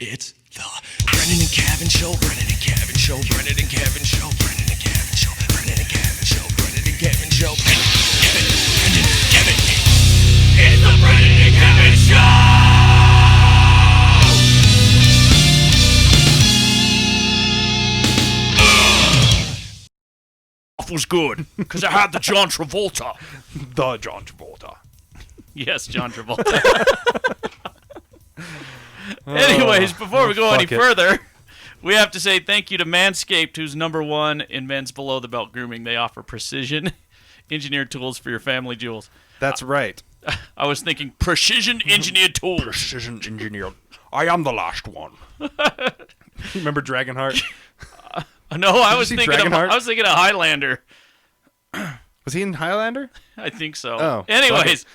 It's the Brendon and Kevin Show, Brendon and Kevin Show, Brendon and Kevin Show, Brendon and Kevin Show, Brendon and Kevin Show, Brendon and Kevin Show, Brendon and Kevin. It's the Brendon and Kevin Show! Was good because I had the John Travolta. The John Travolta. Yes, John Travolta. Anyways, before we go any further, we have to say thank you to Manscaped, who's #1 in men's below-the-belt grooming. They offer precision engineered tools for your family jewels. That's right. I was thinking precision engineered tools. Precision engineered. I am the last one. Remember Dragonheart? No, I was thinking of Highlander. Was he in Highlander? I think so. Oh, anyways.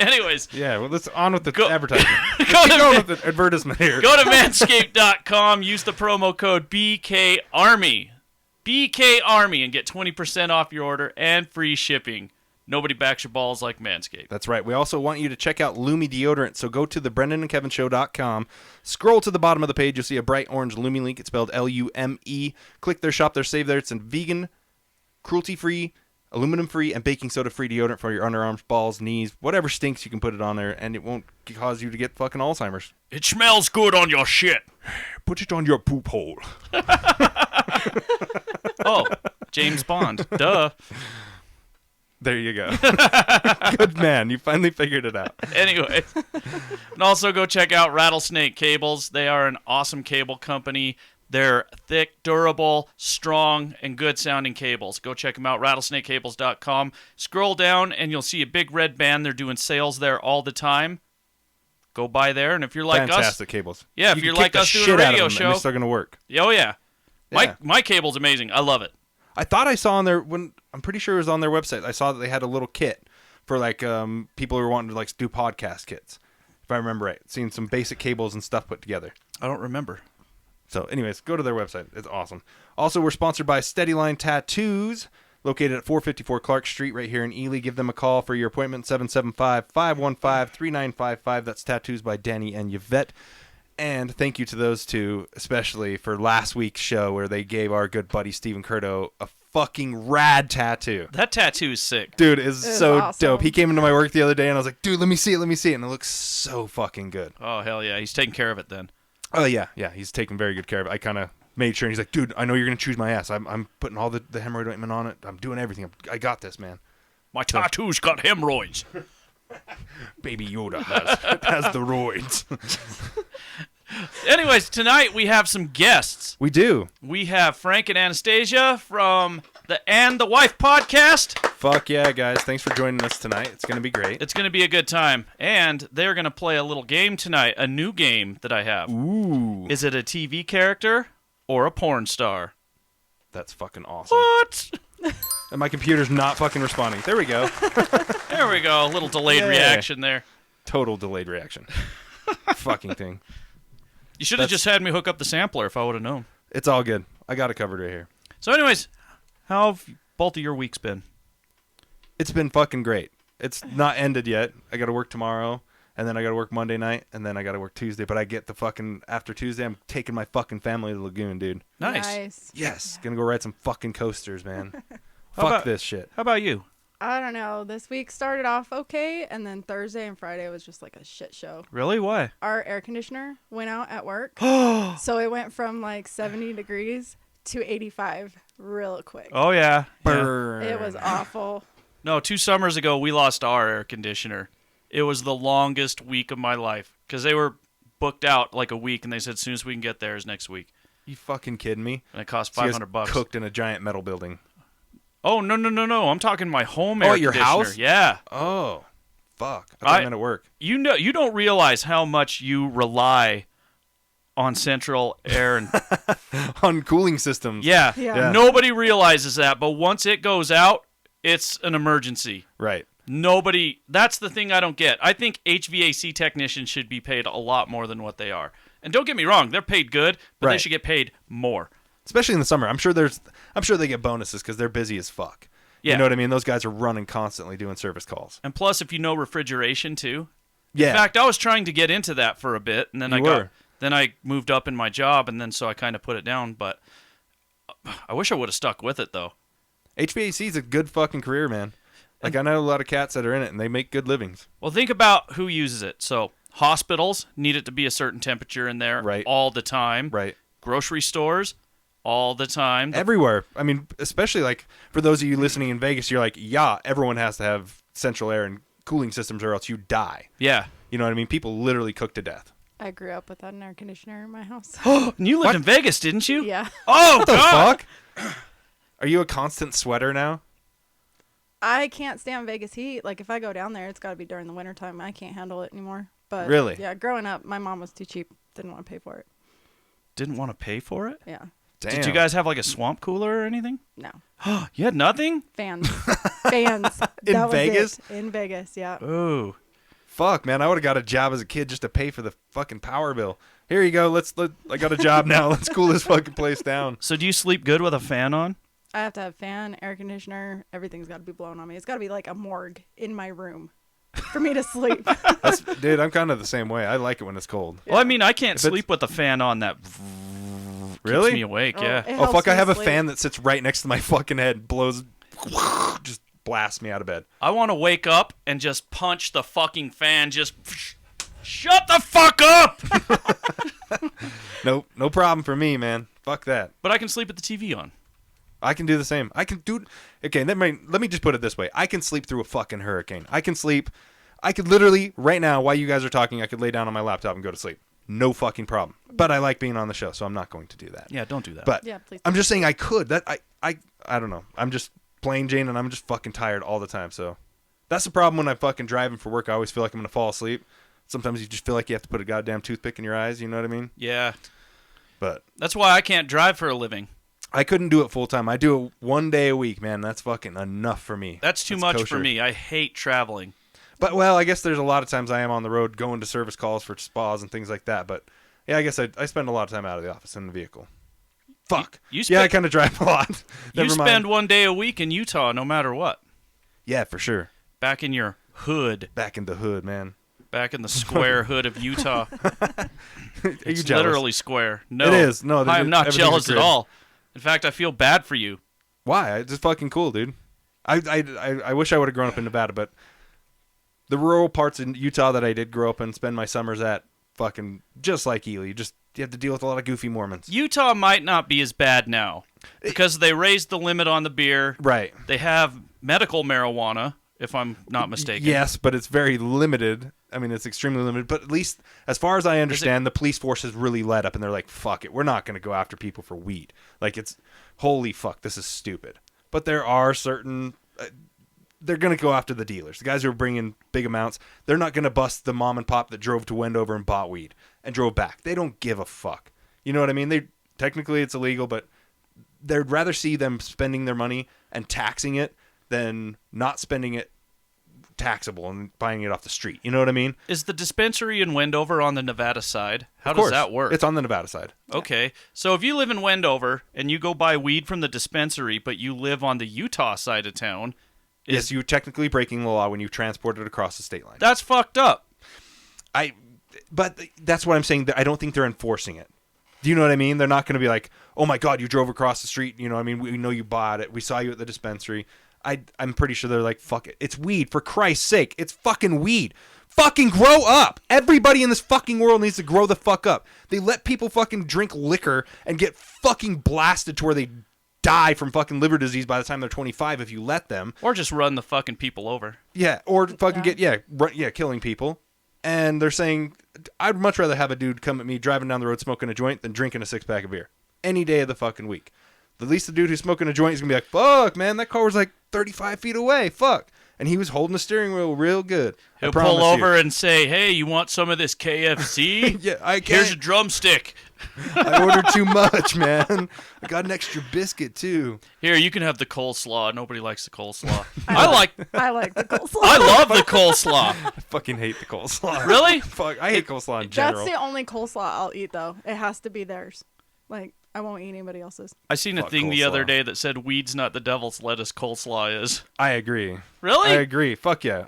Yeah, well, let's on with the advertisement. Keep going with the advertisement here. Go to manscaped.com, use the promo code BKARMY, BKARMY, and get 20% off your order and free shipping. Nobody backs your balls like Manscaped. That's right. We also want you to check out Lumy Deodorant. So go to the BrendonandKevinShow.com. Scroll to the bottom of the page. You'll see a bright orange Lumy link. It's spelled Lume. Click their shop, their save there. It's a vegan, cruelty-free, aluminum-free, and baking soda-free deodorant for your underarms, balls, knees, whatever stinks, you can put it on there, and it won't cause you to get fucking Alzheimer's. It smells good on your shit. Put it on your poop hole. Oh, James Bond. Duh. There you go. Good man. You finally figured it out. Anyway. And also go check out Rattlesnake Cables. They are an awesome cable company. They're thick, durable, strong, and good-sounding cables. Go check them out, rattlesnakecables.com. Scroll down, and you'll see a big red band. They're doing sales there all the time. Go by there, and if you're like Fantastic cables. Yeah, if you're like us doing a radio show. They're still going to work. Oh, yeah. My cable's amazing. I love it. I thought I saw on their I'm pretty sure it was on their website. I saw that they had a little kit for like people who are wanting to like do podcast kits. If I remember right, seeing some basic cables and stuff put together. I don't remember. So, anyways, go to their website. It's awesome. Also, we're sponsored by Steadyline Tattoos, located at 454 Clark Street right here in Ely. Give them a call for your appointment, 775-515-3955. That's Tattoos by Danny and Yvette. And thank you to those two, especially for last week's show where they gave our good buddy Stephen Curto a fucking rad tattoo. That tattoo is sick. Dude, it's so awesome. dope. He came into my work the other day and I was like, dude, let me see it. And it looks so fucking good. Oh, hell yeah. He's taking care of it then. Oh, yeah. Yeah, he's taking very good care of it. I kind of made sure. And he's like, dude, I know you're going to choose my ass. I'm putting all the hemorrhoid ointment on it. I'm doing everything. I got this, man. My tattoo's got hemorrhoids. Baby Yoda has the roids. Anyways, tonight we have some guests. We do. We have Frank and Anastasia from the And the Wife podcast. Fuck yeah, guys. Thanks for joining us tonight. It's going to be great. It's going to be a good time. And they're going to play a little game tonight, a new game that I have. Ooh. Is it a TV character or a porn star? That's fucking awesome. What? And my computer's not fucking responding. There we go. There we go. A little delayed reaction there. Total delayed reaction. Fucking thing. You should have just had me hook up the sampler if I would have known. It's all good. I got it covered right here. So anyways, how have both of your weeks been? It's been fucking great. It's not ended yet. I got to work tomorrow, and then I got to work Monday night, and then I got to work Tuesday. But I get the fucking, after Tuesday, I'm taking my fucking family to the lagoon, dude. Nice. Yes. Gonna go ride some fucking coasters, man. Fuck this shit. How about you? I don't know. This week started off okay, and then Thursday and Friday was just like a shit show. Really? Why? Our air conditioner went out at work, so it went from like 70 degrees to 85 real quick. Oh, yeah. Burn. It was awful. No, 2 summers ago, we lost our air conditioner. It was the longest week of my life because they were booked out like a week, and they said as soon as we can get there is next week. You fucking kidding me? And it cost So you guys $500. cooked in a giant metal building. Oh, no. I'm talking my home air at your conditioner. house? Yeah. Oh, fuck. I thought you meant at work. You know, you don't realize how much you rely on central air and On cooling systems. yeah. Yeah. Nobody realizes that, but once it goes out, it's an emergency. Right. That's the thing I don't get. I think HVAC technicians should be paid a lot more than what they are. And don't get me wrong, they're paid good, but they Right. should get paid more. Especially in the summer. I'm sure they get bonuses because they're busy as fuck. Yeah. You know what I mean? Those guys are running constantly doing service calls. And plus, if you know refrigeration too. Yeah. In fact, I was trying to get into that for a bit, and then I got Then I moved up in my job, and then so I kind of put it down. But I wish I would have stuck with it, though. HVAC is a good fucking career, man. Like, I know a lot of cats that are in it, and they make good livings. Well, think about who uses it. So hospitals need it to be a certain temperature in there Right. all the time. Right. Grocery stores all the time. Everywhere. I mean, especially, like, for those of you listening in Vegas, you're like, yeah, everyone has to have central air and cooling systems or else you die. Yeah. You know what I mean? People literally cook to death. I grew up without an air conditioner in my house. And you lived in Vegas, didn't you? Yeah. Oh, What the God. fuck? Are you a constant sweater now? I can't stand Vegas heat. Like, if I go down there, it's got to be during the wintertime. I can't handle it anymore. But Really? yeah, growing up, my mom was too cheap. Didn't want to pay for it. Didn't want to pay for it? Yeah. Damn. Did you guys have like a swamp cooler or anything? No. You had nothing? Fans. Fans. In That was Vegas? it. In Vegas, yeah. Ooh. Fuck, man, I would have got a job as a kid just to pay for the fucking power bill. Here you go. I got a job now. Let's cool this fucking place down. So do you sleep good with a fan on? I have to have fan, air conditioner. Everything's got to be blown on me. It's got to be like a morgue in my room for me to sleep. Dude, I'm kind of the same way. I like it when it's cold. Well, I mean, I can't If it's- sleep with a fan on that Really? keeps me awake, yeah. It Oh, helps fuck, I me have a sleep. fan that sits right next to my fucking head, blows, just blasts me out of bed. I want to wake up and just punch the fucking fan, just shut the fuck up! Nope, no problem for me, man. Fuck that. But I can sleep with the TV on. I can do the same. I can do. Okay, let me just put it this way. I can sleep through a fucking hurricane. I could literally right now while you guys are talking, I could lay down on my laptop and go to sleep. No fucking problem. But I like being on the show, so I'm not going to do that. Yeah, don't do that. But Yeah, please I'm don't. just saying I could. That I don't know. I'm just plain Jane, and I'm just fucking tired all the time. So that's the problem when I'm fucking driving for work. I always feel like I'm gonna fall asleep. Sometimes you just feel like you have to put a goddamn toothpick in your eyes. You know what I mean? yeah, But that's why I can't drive for a living. I couldn't do it full time. I do it one day a week, man. That's fucking enough for me. That's too much for kosher. me. I hate traveling. But well, I guess there's a lot of times I am on the road going to service calls for spas and things like that. But yeah, I guess I spend a lot of time out of the office in the vehicle. Fuck. You Yeah, I spend- kind of drive a lot. You Never mind. spend one day a week in Utah, no matter what. Yeah, for sure. Back in your hood. Back in the hood, man. Back in the square hood of Utah. Are you It's jealous? literally square. No, It is. No, I am not everything's a jealous at grid. all. In fact, I feel bad for you. Why? It's just fucking cool, dude. I wish I would have grown up in Nevada, but the rural parts in Utah that I did grow up and spend my summers at, fucking just like Ely. You have to deal with a lot of goofy Mormons. Utah might not be as bad now because they raised the limit on the beer. Right. They have medical marijuana, if I'm not mistaken. Yes, but it's very limited. I mean, it's extremely limited. But at least, as far as I understand, the police force has really let up, and they're like, "Fuck it, we're not going to go after people for weed." Like, it's holy fuck, this is stupid. But there are certain. They're going to go after the dealers, the guys who are bringing big amounts. They're not going to bust the mom and pop that drove to Wendover and bought weed and drove back. They don't give a fuck. You know what I mean? They technically it's illegal, but they'd rather see them spending their money and taxing it than not spending it taxable and buying it off the street. You know what I mean? Is the dispensary in Wendover on the Nevada side? How Of does course. that work? It's on the Nevada side. Okay. So if you live in Wendover and you go buy weed from the dispensary, but you live on the Utah side of town, Yes, you're technically breaking the law when you transport it across the state line. that's fucked up. But that's what I'm saying. I don't think they're enforcing it. Do you know what I mean? They're not going to be like, "Oh my God, you drove across the street." You know, what I mean, we know you bought it. We saw you at the dispensary. I'm pretty sure they're like, "Fuck it, it's weed. For Christ's sake, it's fucking weed. Fucking grow up. Everybody in this fucking world needs to grow the fuck up." They let people fucking drink liquor and get fucking blasted to where they die from fucking liver disease by the time they're 25 if you let them. Or just run the fucking people over. Yeah, or fucking killing people. And they're saying, I'd much rather have a dude come at me driving down the road smoking a joint than drinking a 6-pack of beer. Any day of the fucking week. At least the dude who's smoking a joint is going to be like, "Fuck, man, that car was like 35 feet away. Fuck." And he was holding the steering wheel real good. He'll pull over and say, "Hey, you want some of this KFC? Yeah, I Here's a can't. drumstick. I ordered too much, man. I got an extra biscuit, too. Here, you can have the coleslaw. Nobody likes the coleslaw. I like the coleslaw. I love the coleslaw. I fucking hate the coleslaw. Really? Fuck, I hate coleslaw in That's general. the only coleslaw I'll eat, though. It has to be theirs. Like, I won't eat anybody else's. I seen a Fuck thing the other coleslaw. day that said weed's not the devil's lettuce, coleslaw is. I agree. Really? I agree. Fuck yeah.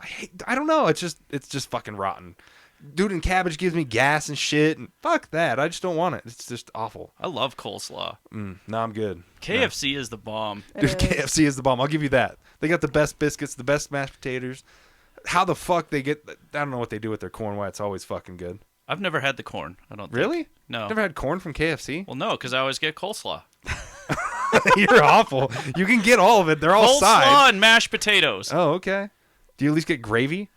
I don't know. It's just fucking rotten. Dude, and cabbage gives me gas and shit. And fuck that. I just don't want it. It's just awful. I love coleslaw. No, I'm good. KFC is the bomb. It Dude, is. KFC is the bomb. I'll give you that. They got the best biscuits, the best mashed potatoes. How the fuck they get... I don't know what they do with their corn, why it's always fucking good. I've never had the corn. I don't think. Really? No. Never had corn from KFC? Well, no, because I always get coleslaw. You're awful. You can get all of it. They're all Coleslaw sides. and mashed potatoes. Oh, okay. Do you at least get gravy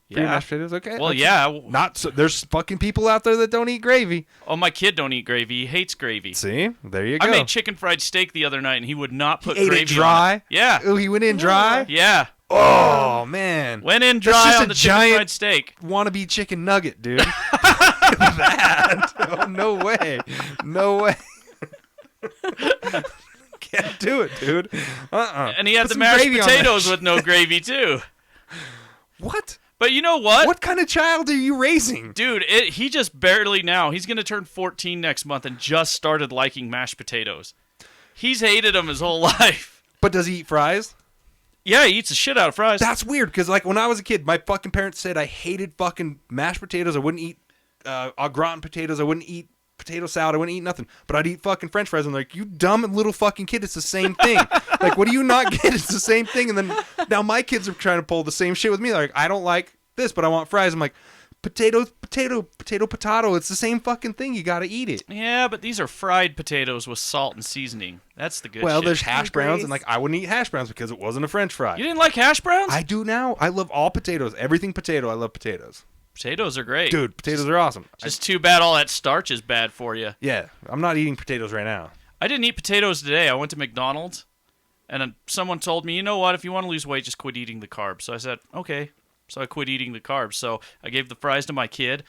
for your Yeah. mashed potatoes? Okay. Well, okay. yeah. Not so. There's fucking people out there that don't eat gravy. Oh, my kid don't eat gravy. He hates gravy. See? There you go. I made chicken fried steak the other night, and he would not put Ate gravy it dry? on it. Yeah. Oh, he went in dry? Yeah. Oh, man. Went in That's dry just on a the chicken giant- fried steak. Wannabe chicken nugget, dude. That. Oh, no way. No way. Can't do it, dude. And he had Put the some mashed gravy on that potatoes shit. with no gravy, too. What? But you know what? What kind of child are you raising? Dude, he just barely now. He's going to turn 14 next month and just started liking mashed potatoes. He's hated them his whole life. But does he eat fries? Yeah, he eats the shit out of fries. That's weird, because like when I was a kid, my fucking parents said I hated fucking mashed potatoes. I wouldn't eat au gratin potatoes. I wouldn't eat potato salad. I wouldn't eat nothing. But I'd eat fucking French fries. I'm like, you dumb little fucking kid. It's the same thing. Like, what do you not get? It's the same thing. And then now my kids are trying to pull the same shit with me. They're like, I don't like this, but I want fries. I'm like, potato. It's the same fucking thing. You got to eat it. Yeah, but these are fried potatoes with salt and seasoning. That's the good Well, shit. there's hash browns, Grease. and like I wouldn't eat hash browns because it wasn't a French fry. You didn't like hash browns? I do now. I love all potatoes. Everything potato. I love potatoes. Potatoes are great. Dude, potatoes are awesome. Just too bad all that starch is bad for you. Yeah, I'm not eating potatoes right now. I didn't eat potatoes today. I went to McDonald's, and someone told me, you know what? If you want to lose weight, just quit eating the carbs. So I said, okay. So I quit eating the carbs. So I gave the fries to my kid.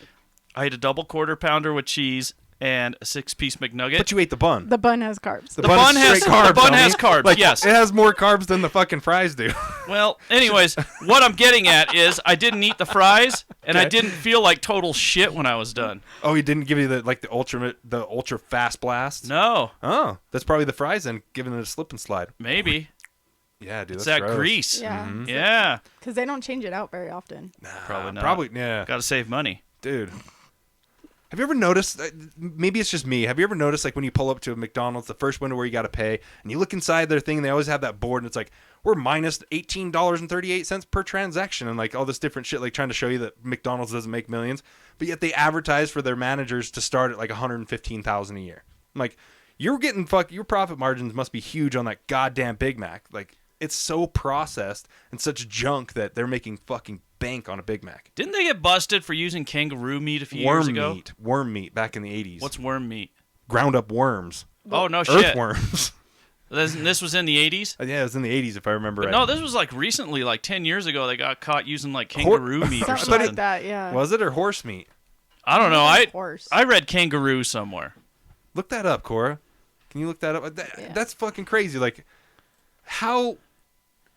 I ate a double quarter pounder with cheese and a 6-piece McNugget. But you ate the bun. The bun has carbs. The bun is has- straight carbs, the bun homie. has carbs, Like, yes. It has more carbs than the fucking fries do. Well, anyways, what I'm getting at is I didn't eat the fries, and I Okay. didn't feel like total shit when I was done. Oh, he didn't give you the ultra fast blast? No, Oh, that's probably the fries then, giving it a slip and slide. maybe. Yeah, dude, It's that's that gross. grease. Yeah. Yeah. Because they don't change it out very often. Probably not. Probably, yeah. Got to save money. Dude. Have you ever noticed, maybe it's just me, have you ever noticed like when you pull up to a McDonald's, the first window where you got to pay, and you look inside their thing and they always have that board and it's like, we're minus $18.38 per transaction and like all this different shit, like trying to show you that McDonald's doesn't make millions, but yet they advertise for their managers to start at like $115,000 a year. I'm like, you're getting your profit margins must be huge on that goddamn Big Mac. Like, it's so processed and such junk that they're making fucking bank on a Big Mac. Didn't they get busted for using kangaroo meat a few years ago? Worm meat back in the 80s. What's worm meat? Ground up worms. Oh, no shit. Earthworms. This was in the 80s? Yeah, it was in the 80s if I remember right. No, this was like recently, like 10 years ago, they got caught using like kangaroo meat or Something something. like that, yeah. Was it or horse meat? I don't know. Horse. I read kangaroo somewhere. Look that up, Cora. Can you look that up? Yeah. That's fucking crazy. Like, how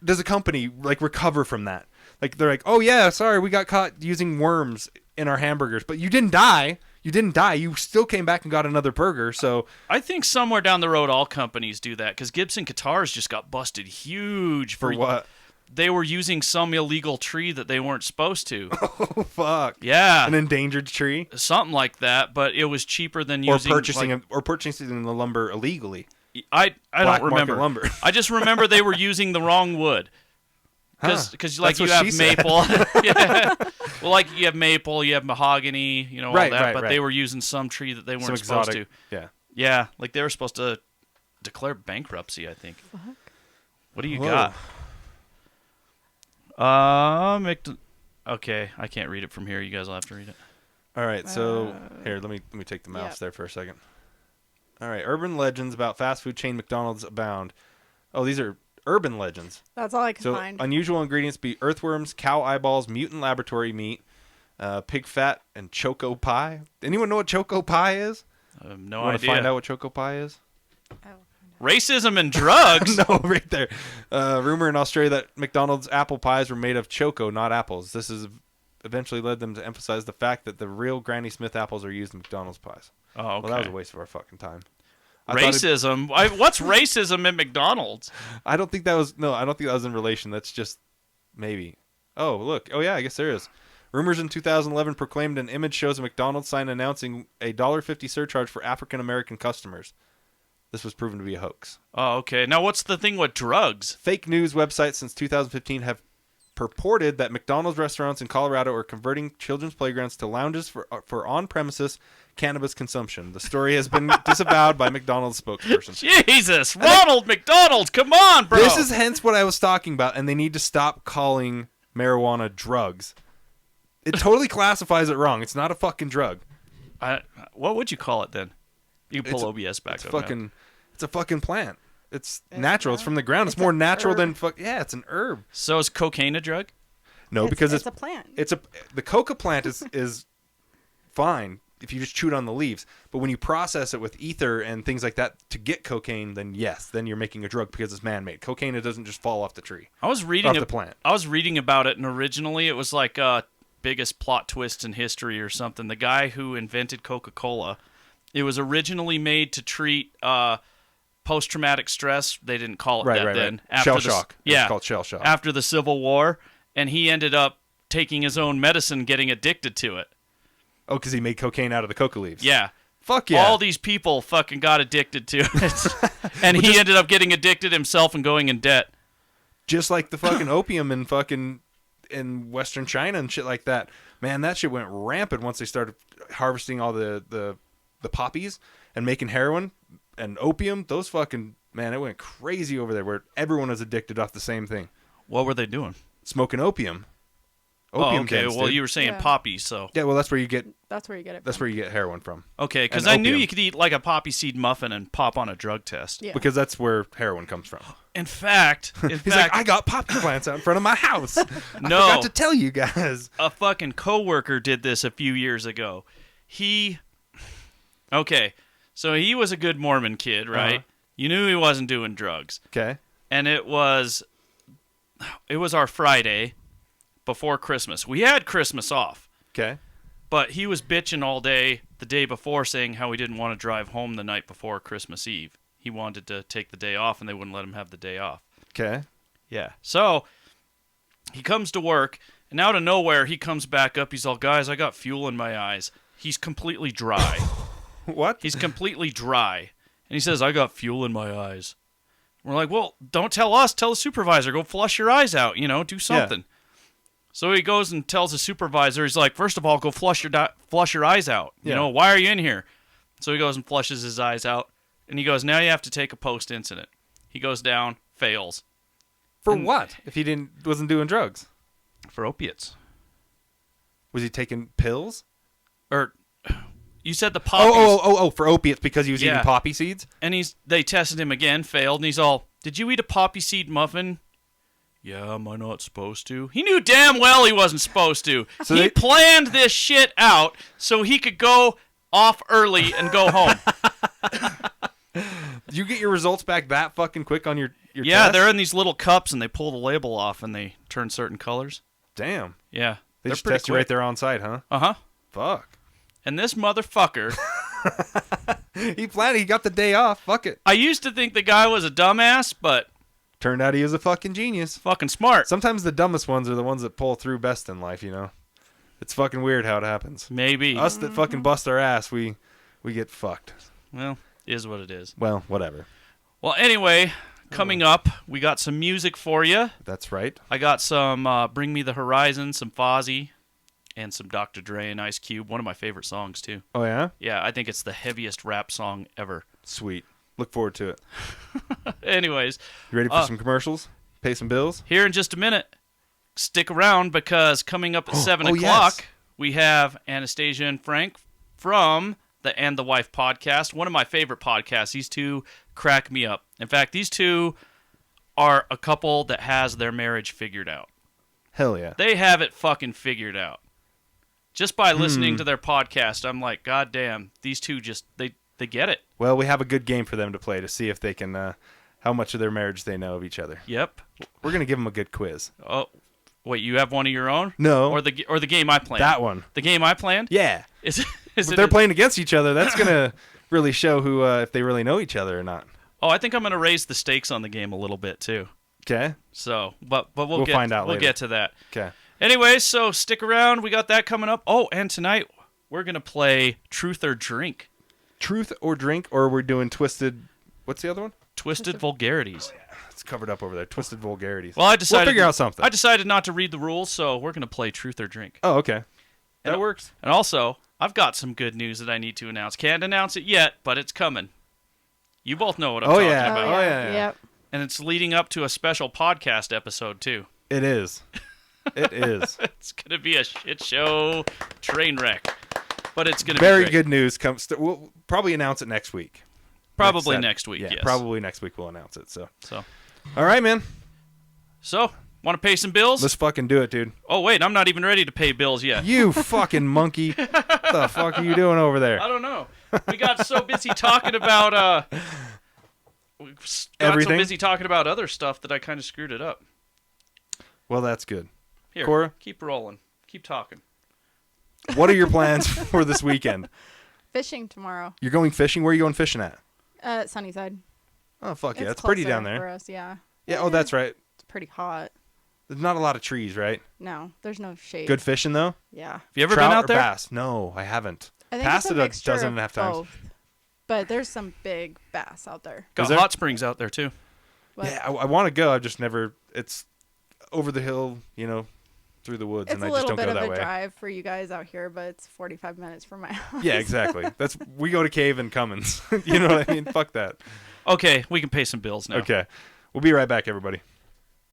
does a company like recover from that? Like, they're like, oh yeah, sorry, we got caught using worms in our hamburgers, but you didn't die. You didn't die. You still came back and got another burger. So I think somewhere down the road, all companies do that because Gibson Guitars just got busted huge for what? They were using some illegal tree that they weren't supposed to. Oh fuck! Yeah, An endangered tree, something like that. But it was cheaper than using or purchasing the lumber illegally. I Black don't market remember. lumber. I just remember they were using the wrong wood. Because like That's you what have she said. maple, yeah. Well, like you have maple, you have mahogany, you know, all Right, that. right, but right. they were using some tree that they Some weren't supposed exotic. to. Yeah. Yeah, like they were supposed to declare bankruptcy. I think. Fuck. What do you Whoa. got? Okay, I can't read it from here. You guys will have to read it. All right, so here, let me take the mouse yeah. there for a second. All right, urban legends about fast food chain McDonald's abound. Oh, these are urban legends. That's all I can So find. unusual ingredients be earthworms, cow eyeballs, mutant laboratory meat, pig fat, and choco pie. Anyone know what choco pie is? I have no You want to idea. find out what choco pie is? Racism and drugs. No, right there. Rumor in Australia that McDonald's apple pies were made of choco, not apples. This has eventually led them to emphasize the fact that the real Granny Smith apples are used in McDonald's pies. Oh, okay. Well, that was a waste of our fucking time. I thought Racism. What's racism at McDonald's? I don't think that was in relation. That's just maybe. Oh, look. Oh, yeah, I guess there is. Rumors in 2011 proclaimed an image shows a McDonald's sign announcing a $1.50 surcharge for African American customers. This was proven to be a hoax. Oh, okay. Now, what's the thing with drugs? Fake news websites since 2015 have purported that McDonald's restaurants in Colorado are converting children's playgrounds to lounges for on-premises cannabis consumption. The story has been disavowed by McDonald's spokesperson. Jesus, Ronald McDonald, come on, bro. This is hence what I was talking about, and they need to stop calling marijuana drugs. It totally classifies it wrong. It's not a fucking drug. What would you call it then? You can pull OBS back It's up. fucking. It's a fucking plant. It's natural. It's from the ground. It's It's more a natural than herb. fuck. Yeah, it's an herb. So is cocaine a drug? No, because it's a plant. the coca plant is fine if you just chew it on the leaves. But when you process it with ether and things like that to get cocaine, then yes, then you're making a drug because it's man-made. Cocaine, it doesn't just fall off the tree. I was reading the plant. I was reading about it, and originally it was like biggest plot twist in history or something. The guy who invented Coca-Cola, it was originally made to treat post-traumatic stress. They didn't call it that then. Right. Shell shock. Yeah, It's called shell shock. after the Civil War, and he ended up taking his own medicine, getting addicted to it. Oh, because he made cocaine out of the coca leaves. Yeah. Fuck yeah. All these people fucking got addicted to it. And he ended up getting addicted himself and going in debt. Just like the fucking opium in Western China and shit like that. Man, that shit went rampant once they started harvesting all the poppies and making heroin and opium. Those fucking, man, it went crazy over there where everyone was addicted off the same thing. What were they doing? Smoking opium. Oh, okay. dens, Well, dude. you were saying Yeah. poppies, so. Yeah, well, that's where you get That's where you get it. that's from. where you get heroin from. Okay, because And I knew opium. you could eat like a poppy seed muffin and pop on a drug test. Yeah. Because that's where heroin comes from. In fact, He's like, I got poppy plants out in front of my house. I No. forgot to tell you guys. a fucking coworker did this a few years ago. Okay, so he was a good Mormon kid, right? Uh-huh. You knew he wasn't doing drugs, Okay. and it was our Friday before Christmas. We had Christmas off, Okay. but he was bitching all day the day before, saying how he didn't want to drive home the night before Christmas Eve. He wanted to take the day off, and they wouldn't let him have the day off. Okay. Yeah. So he comes to work, and out of nowhere, he comes back up. He's all, guys, I got fuel in my eyes. He's completely dry. What? He's completely dry. And he says, I got fuel in my eyes. We're like, well, don't tell us. Tell the supervisor. Go flush your eyes out. Do something. So he goes and tells the supervisor, he's like, first of all, go flush your eyes out. Yeah. Why are you in here? So he goes and flushes his eyes out. And he goes, now you have to take a post-incident. He goes down, fails. For what? If he wasn't doing drugs? For opiates. Was he taking pills? Or you said the poppies. Oh, for opiates because he was eating Yeah. poppy seeds? And they tested him again, failed, and he's all, did you eat a poppy seed muffin? Yeah, am I not supposed to? He knew damn well he wasn't supposed to. So he they- planned this shit out so he could go off early and go home. Did you get your results back that fucking quick on your Yeah, test? they're in these little cups, and they pull the label off, and they turn certain colors. Damn. Yeah. They they're just pretty test you right quick. there on site, huh? Uh-huh. Fuck. And this motherfucker, He got the day off. Fuck it. I used to think the guy was a dumbass, but Turned out he was a fucking genius. fucking smart. Sometimes the dumbest ones are the ones that pull through best in life, It's fucking weird how it happens. Maybe. Us that fucking bust our ass, we get fucked. Well, is what it is. Well, whatever. Well, anyway, coming up, we got some music for you. That's right. I got some Bring Me the Horizon, some Fozzy, and some Dr. Dre and Ice Cube. One of my favorite songs, too. Oh, yeah? Yeah, I think it's the heaviest rap song ever. Sweet. Look forward to it. Anyways, You ready for some commercials? Pay some bills? here in just a minute, stick around because coming up at 7 oh, o'clock, yes. we have Anastasia and Frank from the And the Wife podcast, one of my favorite podcasts. These two crack me up. In fact, these two are a couple that has their marriage figured out. Hell yeah. They have it fucking figured out. Just by listening to their podcast, I'm like, God damn, these two just, they get it. Well, we have a good game for them to play to see if they can, how much of their marriage they know of each other. Yep. We're going to give them a good quiz. Oh, wait, you have one of your own? No. Or the game I planned? That one. The game I planned? Yeah. Is If it they're playing against each other, that's going to really show who, if they really know each other or not. Oh, I think I'm going to raise the stakes on the game a little bit, too. Okay? So, but we'll We'll find out We'll later. get to that. Okay. Anyway, so stick around. We got that coming up. Oh, and tonight we're going to play Truth or Drink. Truth or Drink, or we're doing Twisted... What's the other one? Twisted Vulgarities. It's covered up over there. Twisted Vulgarities. Well, I decided... We'll figure out something. I decided not to read the rules, so we're going to play Truth or Drink. Oh, okay. That works. And also, I've got some good news that I need to announce. Can't announce it yet, but it's coming. You both know what I'm talking about. Oh, yeah. Yep. And it's leading up to a special podcast episode, too. It is. It is. It's going to be a shit show train wreck. But it's going to be Very great. good news. We'll probably announce it next week. Probably next week, yes. Probably next week we'll announce it. So. All right, man. So, want to pay some bills? Let's fucking do it, dude. Oh, wait, I'm not even ready to pay bills yet. You fucking monkey. What the fuck are you doing over there? I don't know. We got so busy talking about everything. So busy talking about other stuff that I kind of screwed it up. Well, that's good. Here, Cora? keep rolling. Keep talking. What are your plans for this weekend? Fishing tomorrow. You're going fishing? Where are you going fishing at? Sunnyside. Oh, fuck yeah. It's It's pretty down closer there. for us, yeah. Yeah, oh, that's right. It's pretty hot. There's not a lot of trees, right? No, there's no shade. Good fishing, though? Yeah. Have you ever Trout been out or there? bass? No, I haven't. I think Passed it's it a a mixture dozen of and a half times. both. But there's some big bass out there. Got Is there? hot springs out there, too. But Yeah, I want to go. I've just never. It's over the hill, through the woods, it's and a I just little don't bit go of that a way. drive for you guys out here, but it's 45 minutes from my house. Yeah, exactly. We go to Cave and Cummins. You know what I mean? Fuck that. Okay, we can pay some bills now. Okay. We'll be right back, everybody.